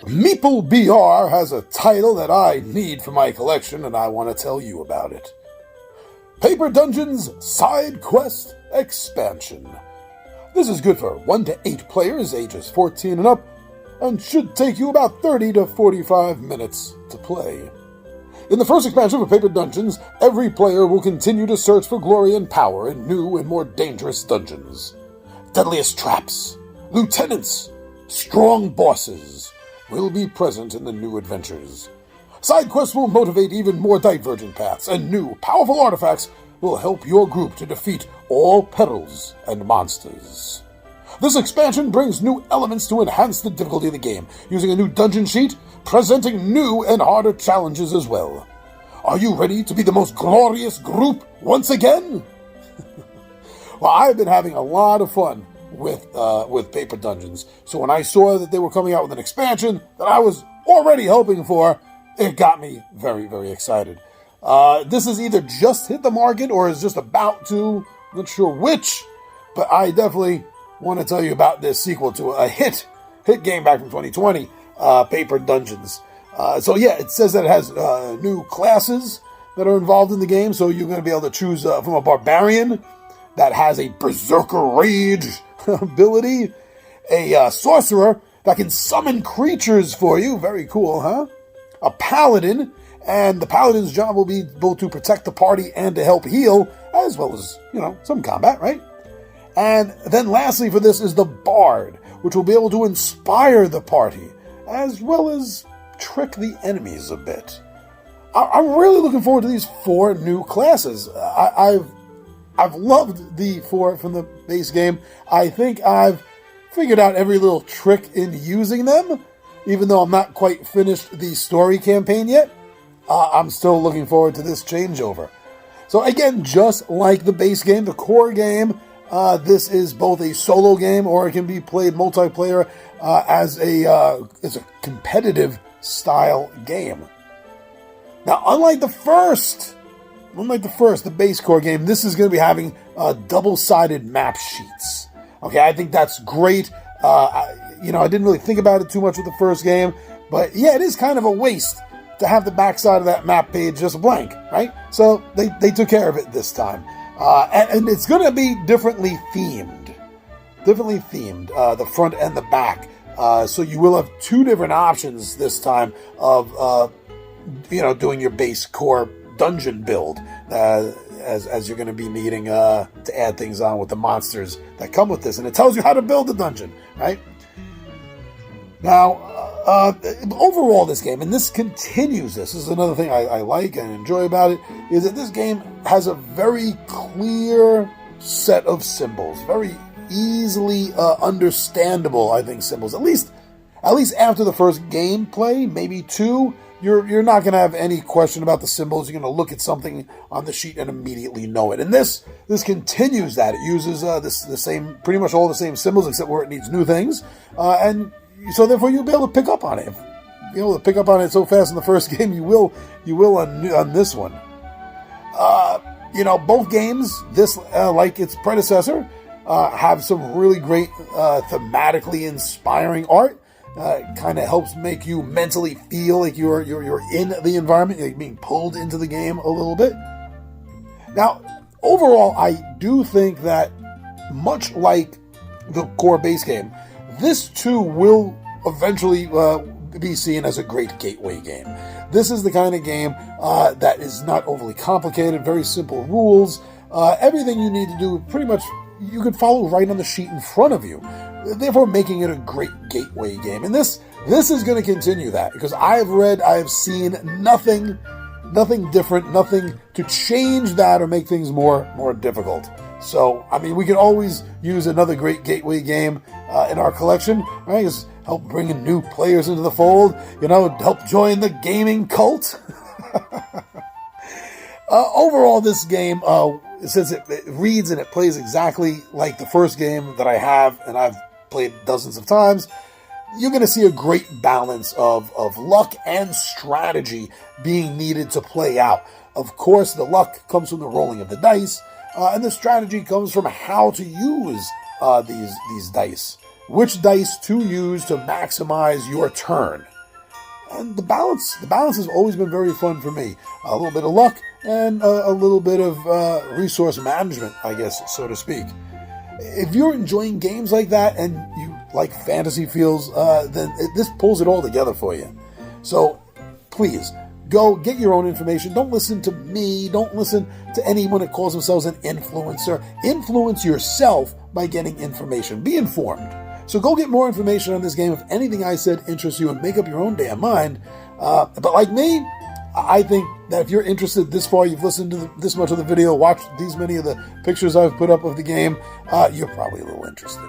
Meeple BR has a title that I need for my collection, and I want to tell you about it. Paper Dungeons Sidequest Expansion. This is good for 1 to 8 players, ages 14 and up, and should take you about 30 to 45 minutes to play. In the first expansion of Paper Dungeons, every player will continue to search for glory and power in new and more dangerous dungeons. Deadliest traps, lieutenants, strong bosses will be present in the new adventures. Side quests will motivate even more divergent paths, and new, powerful artifacts will help your group to defeat all perils and monsters. This expansion brings new elements to enhance the difficulty of the game, using a new dungeon sheet, presenting new and harder challenges as well. Are you ready to be the most glorious group once again? Well, I've been having a lot of fun with Paper Dungeons, so when I saw that they were coming out with an expansion that I was already hoping for, it got me very, very excited. This has either just hit the market or is just about to, not sure which, but I definitely want to tell you about this sequel to a hit game back from 2020, Paper Dungeons. So yeah, it says that it has new classes that are involved in the game, so you're going to be able to choose from a barbarian that has a berserker rage ability, a sorcerer that can summon creatures for you, very cool, huh? A paladin, and the paladin's job will be both to protect the party and to help heal, as well as, some combat, right? And then lastly for this is the bard, which will be able to inspire the party, as well as trick the enemies a bit. I'm really looking forward to these 4 new classes. I've loved the 4 from the base game. I think I've figured out every little trick in using them, even though I'm not quite finished the story campaign yet. I'm still looking forward to this changeover. So again, just like the base game, the core game, this is both a solo game or it can be played multiplayer as a competitive style game. Now, unlike the first, the base core game, this is going to be having double-sided map sheets. Okay, I think that's great. I didn't really think about it too much with the first game, but yeah, it is kind of a waste to have the backside of that map page just blank, right? So they took care of it this time. And it's going to be differently themed, the front and the back. So you will have 2 different options this time of, doing your base core dungeon build, as you're going to be needing to add things on with the monsters that come with this. And it tells you how to build the dungeon, right? Now, overall this game, and this continues this is another thing I like and enjoy about it, is that this game has a very clear set of symbols, very easily understandable, I think, symbols. At least after the first gameplay, maybe 2, you're not going to have any question about the symbols. You're going to look at something on the sheet and immediately know it. And this continues that. It uses the same, pretty much all the same symbols, except where it needs new things. And so therefore you'll be able to pick up on it. If you're able to pick up on it so fast in the first game, you will on this one. Both games, this like its predecessor, have some really great thematically inspiring art. Kind of helps make you mentally feel like you're in the environment, like being pulled into the game a little bit. Now, overall, I do think that much like the core base game, this too will eventually be seen as a great gateway game. This is the kind of game that is not overly complicated, very simple rules. Everything you need to do, pretty much, you could follow right on the sheet in front of you, therefore making it a great gateway game. And this is going to continue that, because I have seen nothing different, nothing to change that or make things more difficult. So, I mean, we can always use another great gateway game in our collection, right? Just help bring in new players into the fold, help join the gaming cult. Overall, this game, since it reads and it plays exactly like the first game that I have, and I've played dozens of times, you're going to see a great balance of luck and strategy being needed to play out. Of course, the luck comes from the rolling of the dice, and the strategy comes from how to use these dice. Which dice to use to maximize your turn. And the balance has always been very fun for me. A little bit of luck and a little bit of resource management, I guess, so to speak. If you're enjoying games like that and you like fantasy feels, then this pulls it all together for you. So please, go get your own information. Don't listen to me. Don't listen to anyone that calls themselves an influencer. Influence yourself by getting information. Be informed. So go get more information on this game if anything I said interests you, and make up your own damn mind. But like me, I think that if you're interested this far, you've listened to this much of the video, watched these many of the pictures I've put up of the game, you're probably a little interested.